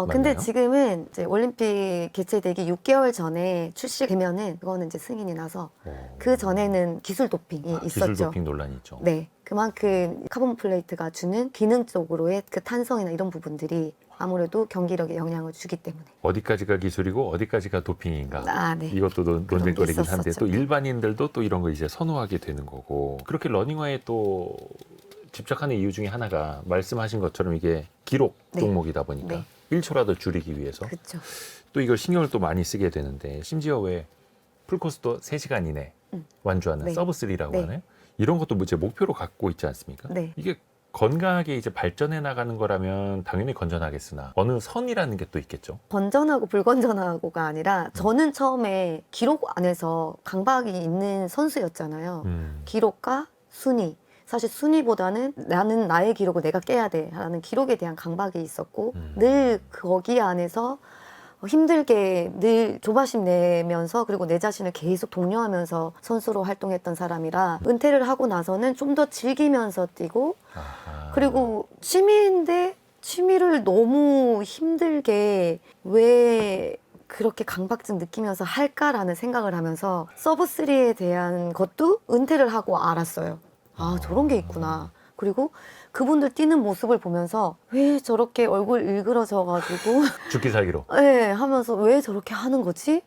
근데 맞나요? 지금은 이제 올림픽 개최되기 6개월 전에 출시되면은 그거는 이제 승인이 나서 그 전에는 기술 도핑이 있었죠. 기술 도핑 논란이 있죠. 네, 그만큼 카본 플레이트가 주는 기능적으로의 그 탄성이나 이런 부분들이 아무래도 경기력에 영향을 주기 때문에. 어디까지가 기술이고 어디까지가 도핑인가. 네. 이것도 논쟁거리긴 한데 있었었죠. 또 일반인들도 또 이런 거 이제 선호하게 되는 거고. 그렇게 러닝화에 또 집착하는 이유 중에 하나가 말씀하신 것처럼 이게 기록 네. 종목이다 보니까 네. 1초라도 줄이기 위해서 그렇죠. 또 이걸 신경을 또 많이 쓰게 되는데 심지어 왜 풀코스도 3시간 이내 완주하는 네. 서브3라고 네. 하나요? 이런 것도 뭐 이제 목표로 갖고 있지 않습니까? 네. 이게 건강하게 이제 발전해 나가는 거라면 당연히 건전하겠으나 어느 선이라는 게 또 있겠죠. 건전하고 불건전하고가 아니라 저는 처음에 기록 안에서 강박이 있는 선수였잖아요. 기록과 순위. 사실 순위보다는 나는 나의 기록을 내가 깨야 돼 라는 기록에 대한 강박이 있었고 늘 거기 안에서 힘들게 늘 조바심 내면서 그리고 내 자신을 계속 독려하면서 선수로 활동했던 사람이라 은퇴를 하고 나서는 좀 더 즐기면서 뛰고 그리고 취미인데 취미를 너무 힘들게 왜 그렇게 강박증 느끼면서 할까라는 생각을 하면서 서브3에 대한 것도 은퇴를 하고 알았어요. 저런 게 있구나. 그리고 그분들 뛰는 모습을 보면서 왜 저렇게 얼굴 일그러져가지고 죽기 살기로. 네, 하면서 왜 저렇게 하는 거지?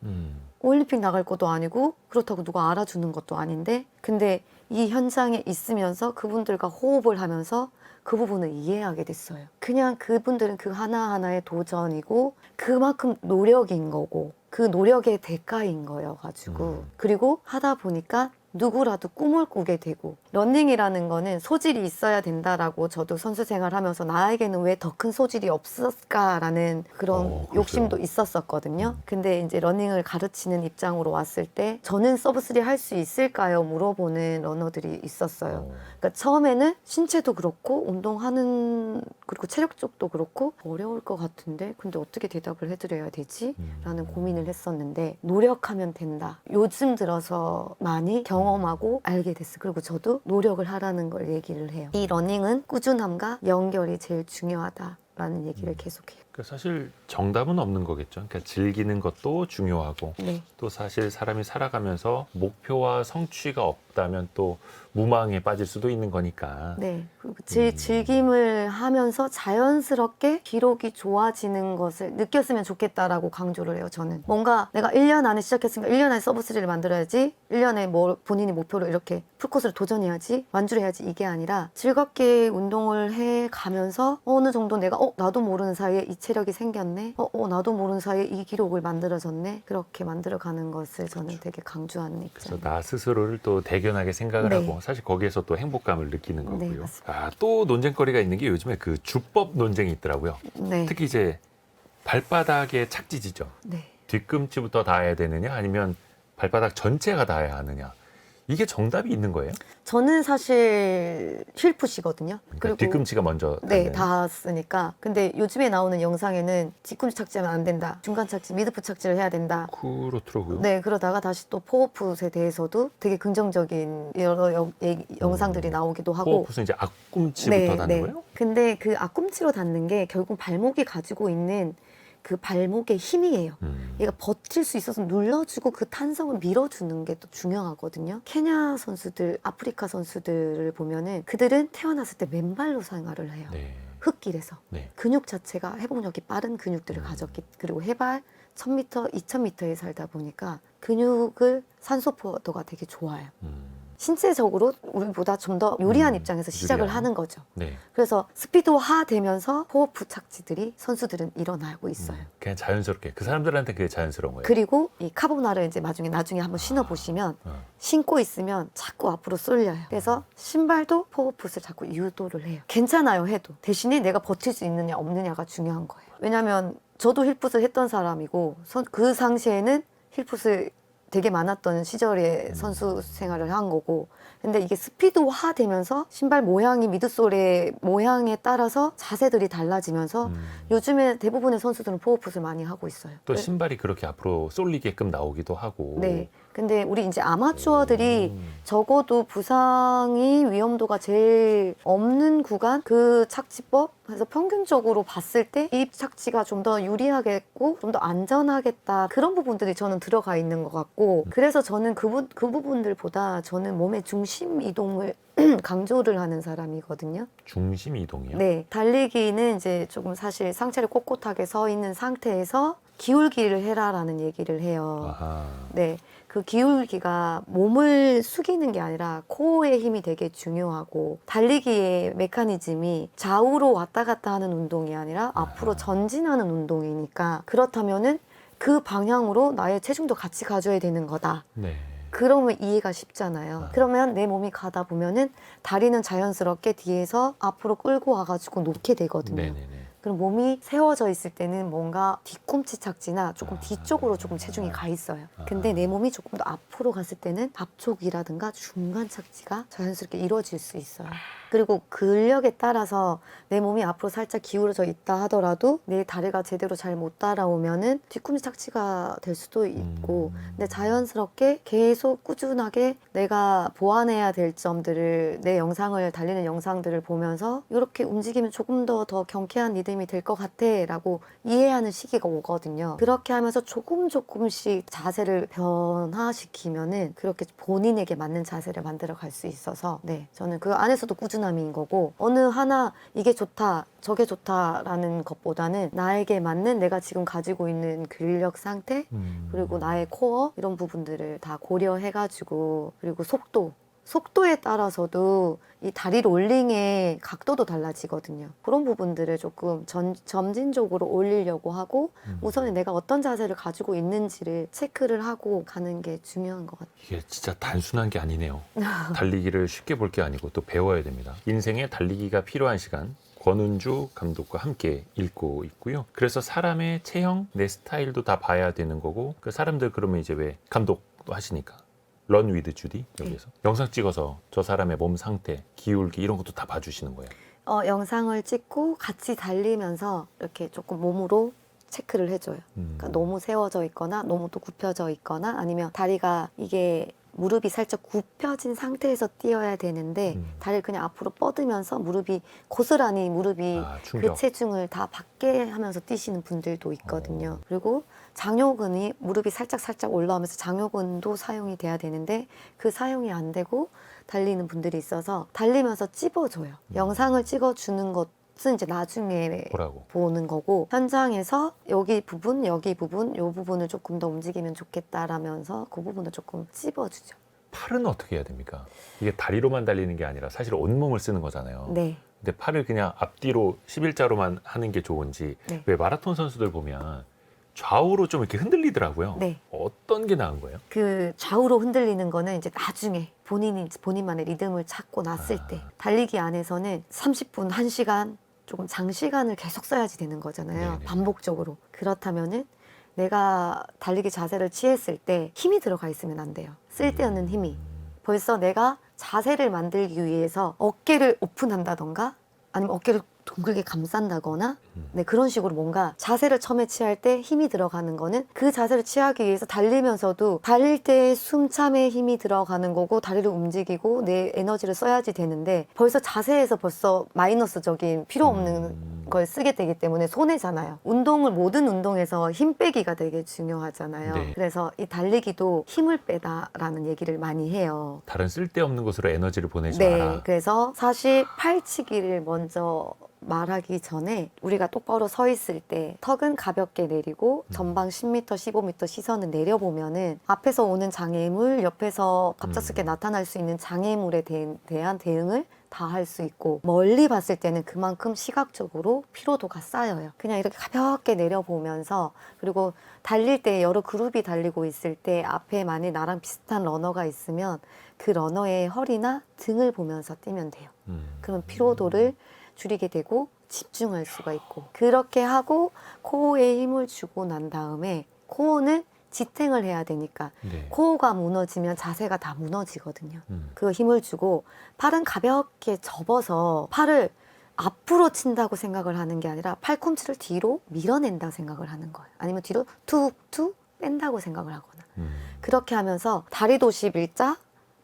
올림픽 나갈 것도 아니고 그렇다고 누가 알아주는 것도 아닌데 근데 이 현장에 있으면서 그분들과 호흡을 하면서 그 부분을 이해하게 됐어요. 그냥 그분들은 그 하나하나의 도전이고 그만큼 노력인 거고 그 노력의 대가인 거여가지고 그리고 하다 보니까 누구라도 꿈을 꾸게 되고 러닝이라는 거는 소질이 있어야 된다라고 저도 선수 생활하면서 나에게는 왜 더 큰 소질이 없을까라는 그런 욕심도 있었었거든요. 근데 이제 러닝을 가르치는 입장으로 왔을 때 저는 서브3 할 수 있을까요? 물어보는 러너들이 있었어요. 그러니까 처음에는 신체도 그렇고 운동하는 그리고 체력 쪽도 그렇고 어려울 것 같은데 근데 어떻게 대답을 해드려야 되지? 라는 고민을 했었는데 노력하면 된다. 요즘 들어서 많이 경험하고 알게 됐어요. 그리고 저도 노력을 하라는 걸 얘기를 해요. 이 러닝은 꾸준함과 연결이 제일 중요하다라는 얘기를 계속해요. 사실 정답은 없는 거겠죠. 그러니까 즐기는 것도 중요하고 네. 또 사실 사람이 살아가면서 목표와 성취가 없다면 또 무망에 빠질 수도 있는 거니까. 네. 그리고 즐김을 하면서 자연스럽게 기록이 좋아지는 것을 느꼈으면 좋겠다라고 강조를 해요, 저는. 뭔가 내가 1년 안에 시작했으니까 1년 안에 서브3를 만들어야지, 1년에 뭐 본인이 목표로 이렇게 풀코스를 도전해야지, 완주를 해야지, 이게 아니라 즐겁게 운동을 해 가면서 어느 정도 내가 나도 모르는 사이에 이 체력이 생겼네, 나도 모르는 사이에 이 기록을 만들어졌네, 그렇게 만들어가는 것을 저는 되게 강조하는 그래서 입장이에요. 나 스스로를 또 대견하게 생각을 네. 하고 사실 거기에서 또 행복감을 느끼는 네, 거고요. 맞습니다. 또 논쟁거리가 있는 게 요즘에 그 주법 논쟁이 있더라고요. 네. 특히 이제 발바닥의 착지 지점, 네. 뒤꿈치부터 닿아야 되느냐 아니면 발바닥 전체가 닿아야 하느냐, 이게 정답이 있는 거예요? 저는 사실 힐풋이거든요. 그러니까 뒤꿈치가 먼저 네, 닿는. 닿았으니까. 근데 요즘에 나오는 영상에는 뒤꿈치 착지하면 안 된다, 중간 착지, 미드풋 착지를 해야 된다. 그렇더라고요. 네, 그러다가 다시 또 포어풋에 대해서도 되게 긍정적인 여러 영상들이 나오기도 하고. 호흡은 이제 앞꿈치부터 닿는 거예요? 근데 그 앞꿈치로 닿는 게 결국 발목이 가지고 있는 그 발목의 힘이에요. 얘가 버틸 수 있어서 눌러주고 그 탄성을 밀어주는 게 또 중요하거든요. 케냐 선수들, 아프리카 선수들을 보면은 그들은 태어났을 때 맨발로 생활을 해요. 네. 흙길에서. 네. 근육 자체가 회복력이 빠른 근육들을 가졌기, 그리고 해발 1000m, 2000m에 살다 보니까 근육을 산소 포도가 되게 좋아요. 신체적으로 우리보다 좀 더 유리한 입장에서 시작을 유리한. 하는 거죠. 네. 그래서 스피드화 되면서 포어풋 착지들이 선수들은 일어나고 있어요. 그냥 자연스럽게 그 사람들한테 그게 자연스러운 거예요. 그리고 이 카보나를 이제 나중에 한번 신어보시면 신고 있으면 자꾸 앞으로 쏠려요. 그래서 신발도 포어풋을 자꾸 유도를 해요. 괜찮아요, 해도. 대신에 내가 버틸 수 있느냐 없느냐가 중요한 거예요. 왜냐하면 저도 힐풋을 했던 사람이고 그 당시에는 힐풋을 되게 많았던 시절에 선수 생활을 한 거고, 근데 이게 스피드화 되면서 신발 모양이 미드솔의 모양에 따라서 자세들이 달라지면서 요즘에 대부분의 선수들은 포어풋을 많이 하고 있어요. 또 신발이 그렇게 앞으로 쏠리게끔 나오기도 하고. 네. 근데 우리 이제 아마추어들이 적어도 부상이 위험도가 제일 없는 구간, 그 착지법, 그래서 평균적으로 봤을 때 이 착지가 좀 더 유리하겠고 좀 더 안전하겠다, 그런 부분들이 저는 들어가 있는 것 같고, 그래서 저는 그 부분들보다 저는 몸의 중심 이동을 강조를 하는 사람이거든요. 중심 이동이요? 네. 달리기는 이제 조금 사실 상체를 꼿꼿하게 서 있는 상태에서 기울기를 해라라는 얘기를 해요. 아하. 네. 그 기울기가 몸을 숙이는 게 아니라 코어의 힘이 되게 중요하고, 달리기의 메커니즘이 좌우로 왔다 갔다 하는 운동이 아니라 앞으로 전진하는 운동이니까, 그렇다면은 그 방향으로 나의 체중도 같이 가져야 되는 거다. 네. 그러면 이해가 쉽잖아요. 그러면 내 몸이 가다 보면은 다리는 자연스럽게 뒤에서 앞으로 끌고 와가지고 놓게 되거든요. 네네네. 그럼 몸이 세워져 있을 때는 뭔가 뒤꿈치 착지나 조금 뒤쪽으로 조금 체중이 가 있어요. 근데 내 몸이 조금 더 앞으로 갔을 때는 앞쪽이라든가 중간 착지가 자연스럽게 이루어질 수 있어요. 그리고 근력에 따라서 내 몸이 앞으로 살짝 기울어져 있다 하더라도 내 다리가 제대로 잘 못 따라오면은 뒤꿈치 착지가 될 수도 있고, 근데 자연스럽게 계속 꾸준하게 내가 보완해야 될 점들을, 내 영상을, 달리는 영상들을 보면서 이렇게 움직이면 조금 더 경쾌한 리듬이 될 것 같아 라고 이해하는 시기가 오거든요. 그렇게 하면서 조금씩 자세를 변화시키면은 그렇게 본인에게 맞는 자세를 만들어 갈 수 있어서, 네, 저는 그 안에서도 꾸준함인 거고, 어느 하나 이게 좋다 저게 좋다라는 것보다는 나에게 맞는 내가 지금 가지고 있는 근력 상태, 그리고 나의 코어, 이런 부분들을 다 고려해가지고, 그리고 속도에 따라서도 이 다리 롤링의 각도도 달라지거든요. 그런 부분들을 조금 점진적으로 올리려고 하고, 우선은 내가 어떤 자세를 가지고 있는지를 체크를 하고 가는 게 중요한 것 같아요. 이게 진짜 단순한 게 아니네요. 달리기를 쉽게 볼 게 아니고 또 배워야 됩니다. 인생에 달리기가 필요한 시간, 권은주 감독과 함께 읽고 있고요. 그래서 사람의 체형, 내 스타일도 다 봐야 되는 거고, 그 사람들 그러면 이제 왜 감독도 하시니까 런 위드 주디 여기서 영상 찍어서 저 사람의 몸 상태, 기울기 이런 것도 다 봐주시는 거예요. 영상을 찍고 같이 달리면서 이렇게 조금 몸으로 체크를 해줘요. 그러니까 너무 세워져 있거나 너무 또 굽혀져 있거나, 아니면 다리가 이게 무릎이 살짝 굽혀진 상태에서 뛰어야 되는데 다리를 그냥 앞으로 뻗으면서 무릎이 고스란히 무릎이 그 충격. 체중을 다 받게 하면서 뛰시는 분들도 있거든요. 그리고 장요근이 무릎이 살짝 올라오면서 장요근도 사용이 돼야 되는데 그 사용이 안 되고 달리는 분들이 있어서 달리면서 찝어줘요. 영상을 찍어주는 것은 이제 나중에 보라고. 보는 거고 현장에서 여기 부분, 이 부분을 조금 더 움직이면 좋겠다라면서 그 부분을 조금 찝어주죠. 팔은 어떻게 해야 됩니까? 이게 다리로만 달리는 게 아니라 사실 온몸을 쓰는 거잖아요. 네. 근데 팔을 그냥 앞뒤로 11자로만 하는 게 좋은지 네. 왜 마라톤 선수들 보면 좌우로 좀 이렇게 흔들리더라고요. 네. 어떤 게 나은 거예요? 그 좌우로 흔들리는 거는 이제 나중에 본인만의 리듬을 찾고 났을 때 달리기 안에서는 30분, 1시간 조금 장시간을 계속 써야지 되는 거잖아요. 네네. 반복적으로. 그렇다면은 내가 달리기 자세를 취했을 때 힘이 들어가 있으면 안 돼요. 쓸데없는 힘이. 벌써 내가 자세를 만들기 위해서 어깨를 오픈한다던가 아니면 어깨를 둥글게 감싼다거나 네, 그런 식으로 뭔가 자세를 처음에 취할 때 힘이 들어가는 거는 그 자세를 취하기 위해서 달리면서도 달릴 때 숨참에 힘이 들어가는 거고 다리를 움직이고 내 에너지를 써야지 되는데 벌써 자세에서 벌써 마이너스적인 필요 없는 걸 쓰게 되기 때문에 손해잖아요. 모든 운동에서 힘 빼기가 되게 중요하잖아요. 네. 그래서 이 달리기도 힘을 빼다라는 얘기를 많이 해요. 다른 쓸데없는 곳으로 에너지를 보내지 네, 마라. 그래서 사실 팔치기를 먼저 말하기 전에 우리가 똑바로 서 있을 때 턱은 가볍게 내리고 전방 10m, 15m 시선을 내려보면은 앞에서 오는 장애물, 옆에서 갑작스럽게 나타날 수 있는 장애물에 대한 대응을 다 할 수 있고 멀리 봤을 때는 그만큼 시각적으로 피로도가 쌓여요. 그냥 이렇게 가볍게 내려보면서 그리고 달릴 때 여러 그룹이 달리고 있을 때 앞에 만약 나랑 비슷한 러너가 있으면 그 러너의 허리나 등을 보면서 뛰면 돼요. 그럼 피로도를 줄이게 되고 집중할 수가 있고 그렇게 하고 코어에 힘을 주고 난 다음에 코어는 지탱을 해야 되니까 네. 코어가 무너지면 자세가 다 무너지거든요. 그 힘을 주고 팔은 가볍게 접어서 팔을 앞으로 친다고 생각을 하는 게 아니라 팔꿈치를 뒤로 밀어낸다고 생각을 하는 거예요. 아니면 뒤로 툭툭 뺀다고 생각을 하거나 그렇게 하면서 다리도 11자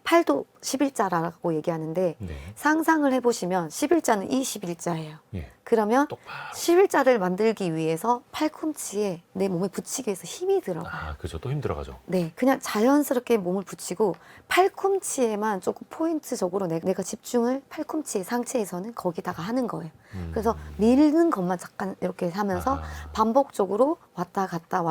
팔도 11자라고 얘기하는데 네. 상상을 해보시면 11자는 21자예요. 예. 그러면 똑바로. 11자를 만들기 위해서 팔꿈치에 내 몸에 붙이기 위해서 힘이 들어가요. 그죠. 또 힘들어가죠. 네, 그냥 자연스럽게 몸을 붙이고 팔꿈치에만 조금 포인트적으로 내가 집중을 팔꿈치의 상체에서는 거기다가 하는 거예요. 그래서 밀는 것만 잠깐 이렇게 하면서 반복적으로 왔다 갔다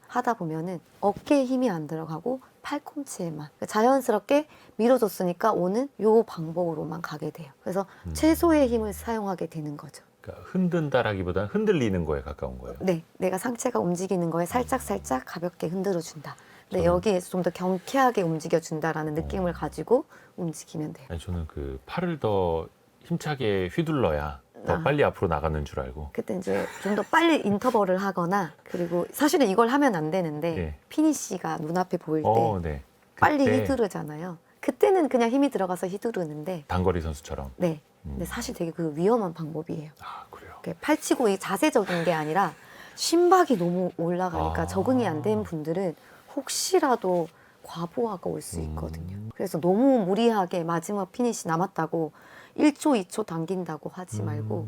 하다 보면은 어깨에 힘이 안 들어가고 팔꿈치에만 자연스럽게 밀어줬으니까 오는 요 방법으로만 가게 돼요. 그래서 최소의 힘을 사용하게 되는 거죠. 그러니까 흔든다라기보다는 흔들리는 거에 가까운 거예요. 네, 내가 상체가 움직이는 거에 살짝 가볍게 흔들어준다. 근데 저는- 여기에서 좀 더 경쾌하게 움직여준다라는 느낌을 가지고 움직이면 돼요. 아니, 저는 그 팔을 더 힘차게 휘둘러야 더 아. 빨리 앞으로 나가는 줄 알고. 그때 이제 좀 더 빨리 인터벌을 하거나 그리고 사실은 이걸 하면 안 되는데 네. 피니쉬가 눈앞에 보일 때 네. 빨리 그때 휘두르잖아요. 그때는 그냥 힘이 들어가서 휘두르는데 단거리 선수처럼. 네. 근데 사실 되게 그 위험한 방법이에요. 그래요. 이렇게 팔치고 이 자세적인 게 아니라 심박이 너무 올라가니까 아. 적응이 안 된 분들은 혹시라도 과부하가 올 수 있거든요. 그래서 너무 무리하게 마지막 피니시 남았다고 1초, 2초 당긴다고 하지 말고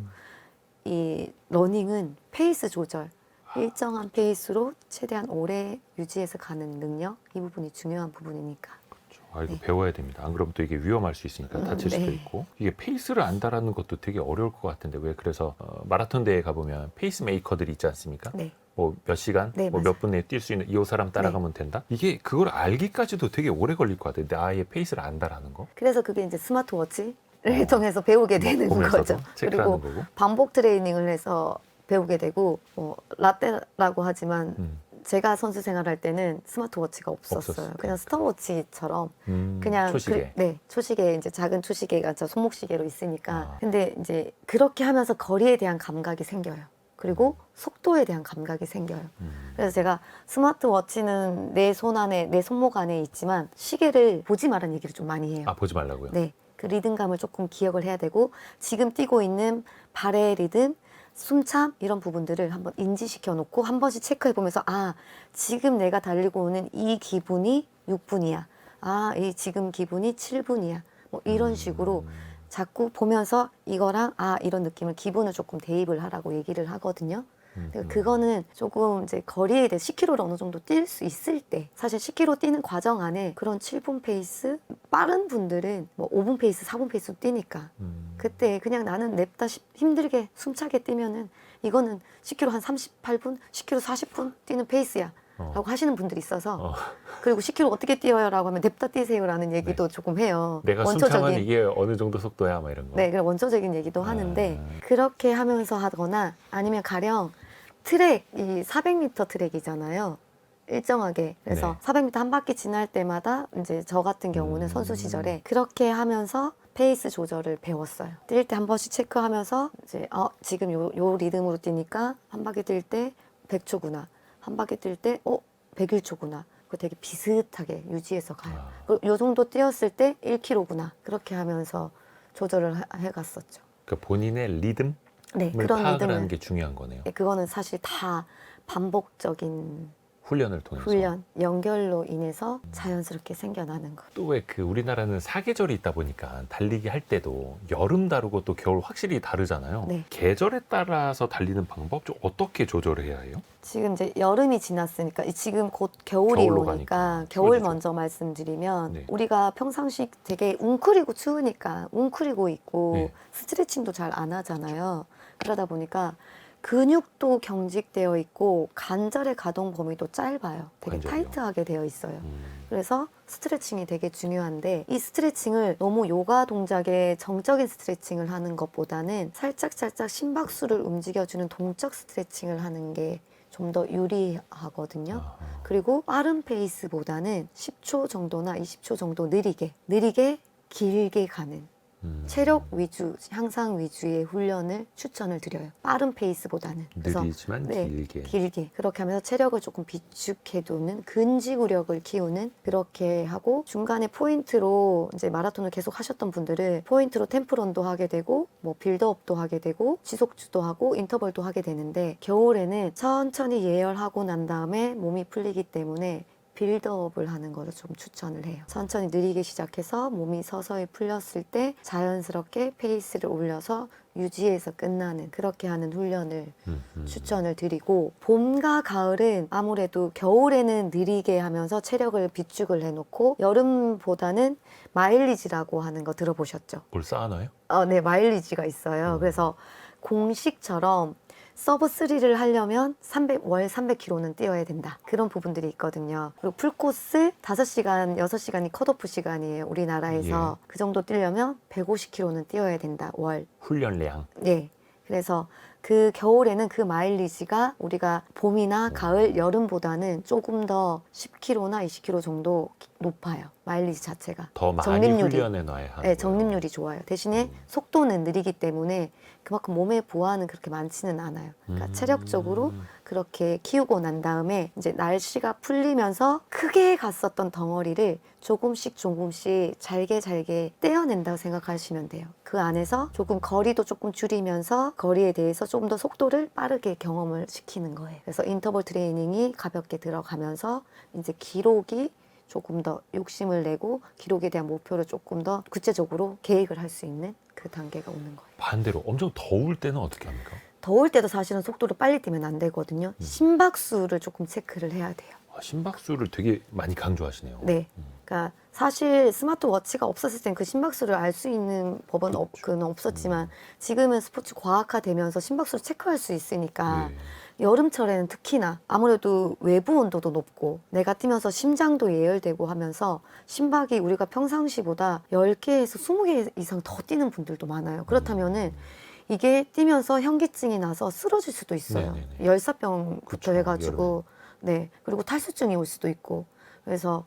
이 러닝은 페이스 조절, 일정한 페이스로 최대한 오래 유지해서 가는 능력, 이 부분이 중요한 부분이니까. 이거 네. 배워야 됩니다. 안 그러면 또 이게 위험할 수 있으니까 다칠 수도 네. 있고. 이게 페이스를 안다라는 것도 되게 어려울 것 같은데 왜 그래서 마라톤 대회 가보면 페이스 메이커들이 있지 않습니까? 네. 뭐 몇 시간, 네, 뭐 맞아요. 몇 분 내에 뛸 수 있는 이 사람 따라가면 된다? 이게 그걸 알기까지도 되게 오래 걸릴 것 같은데 아예 페이스를 안다라는 거? 그래서 그게 이제 스마트워치를 통해서 배우게 되는 보면서도 거죠. 체크하는 그리고 거고. 반복 트레이닝을 해서 배우게 되고 라떼라고 하지만 제가 선수 생활할 때는 스마트워치가 없었어요. 없었을 그냥 스톱워치처럼 그냥 초시계. 네, 초시계 이제 작은 초시계가 저 손목시계로 있으니까. 아. 근데 이제 그렇게 하면서 거리에 대한 감각이 생겨요. 그리고 속도에 대한 감각이 생겨요. 그래서 제가 스마트워치는 내 손 안에, 내 손목 안에 있지만 시계를 보지 말라는 얘기를 좀 많이 해요. 보지 말라고요? 네, 그 리듬감을 조금 기억을 해야 되고 지금 뛰고 있는 발의 리듬, 숨참 이런 부분들을 한번 인지시켜 놓고 한 번씩 체크해 보면서 지금 내가 달리고 오는 이 기분이 6분이야. 아, 이 지금 기분이 7분이야. 뭐 이런 식으로 자꾸 보면서 이거랑 아, 이런 느낌을 기분을 조금 대입을 하라고 얘기를 하거든요. 그러니까 그거는 조금 이제 거리에 대해 10km를 어느 정도 뛸 수 있을 때 사실 10km 뛰는 과정 안에 그런 7분 페이스 빠른 분들은 뭐 5분 페이스, 4분 페이스 뛰니까 그때 그냥 나는 냅다 힘들게 숨차게 뛰면은 이거는 10km 한 38분, 10km 40분 뛰는 페이스야 라고 하시는 분들이 있어서 그리고 10km 어떻게 뛰어요? 라고 하면 냅다 뛰세요라는 얘기도 조금 해요. 내가 숨차면 이게 어느 정도 속도야? 막 이런 거. 네, 그런 원초적인 얘기도 하는데 그렇게 하면서 하거나 아니면 가령 트랙, 이 400m 트랙이잖아요. 일정하게. 그래서 네. 400m 한 바퀴 지날 때마다 이제 저 같은 경우는 선수 시절에 그렇게 하면서 페이스 조절을 배웠어요. 뛸 때 한 번씩 체크하면서 이제 지금 요 리듬으로 뛰니까 한 바퀴 뛸 때 100초구나. 한 바퀴 뛸 때 101초구나. 그거 되게 비슷하게 유지해서 가요. 그리고 요 정도 뛰었을 때 1km구나. 그렇게 하면서 조절을 해갔었죠. 그러니까 본인의 리듬을 네, 그런 파악을 리듬을. 하는 게 중요한 거네요. 네, 그거는 사실 다 반복적인 훈련을 통해서. 훈련, 연결로 인해서 자연스럽게 생겨나는 것. 또 왜 그 우리나라는 사계절이 있다 보니까 달리기 할 때도 여름 다르고 또 겨울 확실히 다르잖아요. 네. 계절에 따라서 달리는 방법 좀 어떻게 조절을 해야 해요? 지금 이제 여름이 지났으니까 지금 곧 겨울이 겨울로 오니까 가니까 겨울 추워지죠. 먼저 말씀드리면 네. 우리가 평상시 되게 웅크리고 추우니까 웅크리고 있고 네. 스트레칭도 잘 안 하잖아요. 그러다 보니까 근육도 경직되어 있고 관절의 가동 범위도 짧아요. 되게 관절이요? 타이트하게 되어 있어요. 그래서 스트레칭이 되게 중요한데 이 스트레칭을 너무 요가 동작의 정적인 스트레칭을 하는 것보다는 살짝 심박수를 움직여주는 동적 스트레칭을 하는 게 좀 더 유리하거든요. 그리고 빠른 페이스보다는 10초 정도나 20초 정도 느리게 길게 가는 체력 위주, 향상 위주의 훈련을 추천을 드려요. 빠른 페이스보다는. 그래서 느리지만 길게. 길게. 그렇게 하면서 체력을 조금 비축해두는 근지구력을 키우는 그렇게 하고 중간에 포인트로 이제 마라톤을 계속 하셨던 분들은 포인트로 템포런도 하게 되고 뭐 빌드업도 하게 되고 지속주도 하고 인터벌도 하게 되는데 겨울에는 천천히 예열하고 난 다음에 몸이 풀리기 때문에 빌드업을 하는 거를 좀 추천을 해요. 천천히 느리게 시작해서 몸이 서서히 풀렸을 때 자연스럽게 페이스를 올려서 유지해서 끝나는 그렇게 하는 훈련을 추천을 드리고 봄과 가을은 아무래도 겨울에는 느리게 하면서 체력을 비축을 해놓고 여름보다는 마일리지라고 하는 거 들어보셨죠? 뭘 쌓아놔요? 네, 마일리지가 있어요. 그래서 공식처럼 서브 3를 하려면 월 300km는 뛰어야 된다. 그런 부분들이 있거든요. 그리고 풀코스 5시간, 6시간이 컷오프 시간이에요. 우리나라에서. 그 정도 뛰려면 150km는 뛰어야 된다. 월. 훈련량. 네. 그래서 그 겨울에는 그 마일리지가 우리가 봄이나 가을, 여름보다는 조금 더 10km나 20km 정도 높아요. 마일리지 자체가. 더 많이 적립률이. 훈련해 놔야 하는 네, 거예요. 적립률이 좋아요. 대신에 속도는 느리기 때문에 그만큼 몸의 보완은 그렇게 많지는 않아요. 그러니까 체력적으로 그렇게 키우고 난 다음에 이제 날씨가 풀리면서 크게 갔었던 덩어리를 조금씩 잘게 떼어낸다고 생각하시면 돼요. 그 안에서 조금 거리도 조금 줄이면서 거리에 대해서 조금 더 속도를 빠르게 경험을 시키는 거예요. 그래서 인터벌 트레이닝이 가볍게 들어가면서 이제 기록이 조금 더 욕심을 내고 기록에 대한 목표를 조금 더 구체적으로 계획을 할 수 있는 그 단계가 오는 거예요. 반대로 엄청 더울 때는 어떻게 합니까? 더울 때도 사실은 속도를 빨리 뛰면 안 되거든요. 심박수를 조금 체크를 해야 돼요. 심박수를 되게 많이 강조하시네요. 네. 그러니까 사실 스마트워치가 없었을 땐 그 심박수를 알 수 있는 법은 그건 없었지만 지금은 스포츠 과학화되면서 심박수를 체크할 수 있으니까 네. 여름철에는 특히나 아무래도 외부 온도도 높고 내가 뛰면서 심장도 예열되고 하면서 심박이 우리가 평상시보다 10개에서 20개 이상 더 뛰는 분들도 많아요. 그렇다면은 이게 뛰면서 현기증이 나서 쓰러질 수도 있어요. 네네네. 열사병부터 그쵸, 해가지고 네, 그리고 탈수증이 올 수도 있고. 그래서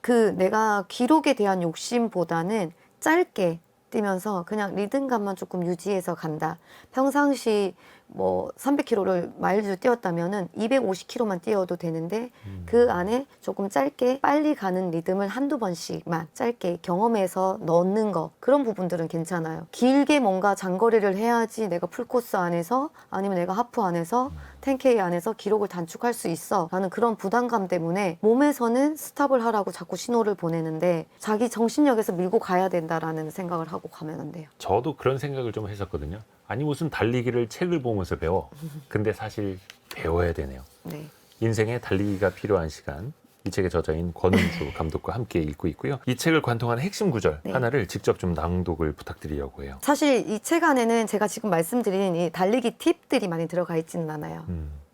그 내가 기록에 대한 욕심보다는 짧게 뛰면서 그냥 리듬감만 조금 유지해서 간다. 평상시 뭐 300km를 마일리지로 뛰었다면은 250km만 뛰어도 되는데 그 안에 조금 짧게 빨리 가는 리듬을 한두 번씩만 짧게 경험해서 넣는 거 그런 부분들은 괜찮아요. 길게 뭔가 장거리를 해야지 내가 풀코스 안에서 아니면 내가 하프 안에서 10K 안에서 기록을 단축할 수 있어 라는 그런 부담감 때문에 몸에서는 스탑을 하라고 자꾸 신호를 보내는데 자기 정신력에서 밀고 가야 된다라는 생각을 하고 가면 안 돼요. 저도 그런 생각을 좀 했었거든요. 아니 무슨 달리기를 책을 보면서 배워. 근데 사실 배워야 되네요. 네. 인생에 달리기가 필요한 시간. 이 책의 저자인 권은주 감독과 함께 읽고 있고요. 이 책을 관통하는 핵심 구절 네. 하나를 직접 좀 낭독을 부탁드리려고 해요. 사실 이 책 안에는 제가 지금 말씀드린 이 달리기 팁들이 많이 들어가 있지는 않아요.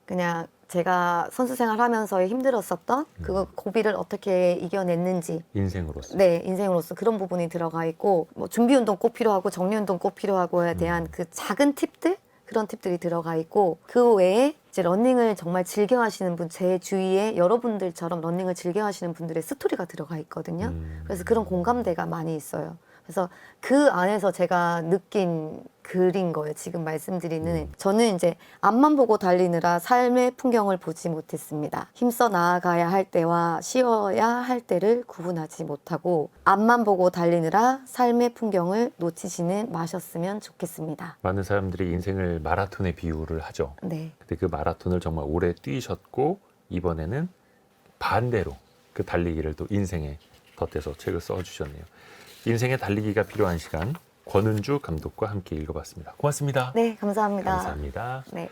그냥 제가 선수 생활하면서 힘들었었던 그 고비를 어떻게 이겨냈는지, 인생으로서. 네, 인생으로서 그런 부분이 들어가 있고 뭐 준비 운동 꼭 필요하고 정리 운동 꼭 필요하고에 대한 그 작은 팁들, 그런 팁들이 들어가 있고 그 외에 이제 러닝을 정말 즐겨 하시는 분, 제 주위에 여러분들처럼 러닝을 즐겨 하시는 분들의 스토리가 들어가 있거든요. 그래서 그런 공감대가 많이 있어요. 그래서 그 안에서 제가 느낀 글인 거예요. 지금 말씀드리는. 저는 이제 앞만 보고 달리느라 삶의 풍경을 보지 못했습니다. 힘써 나아가야 할 때와 쉬어야 할 때를 구분하지 못하고 앞만 보고 달리느라 삶의 풍경을 놓치지는 마셨으면 좋겠습니다. 많은 사람들이 인생을 마라톤에 비유를 하죠. 네. 근데 그 마라톤을 정말 오래 뛰셨고 이번에는 반대로 그 달리기를 또 인생에 덧대서 책을 써주셨네요. 인생에 달리기가 필요한 시간, 권은주 감독과 함께 읽어봤습니다. 고맙습니다. 네, 감사합니다. 감사합니다. 네.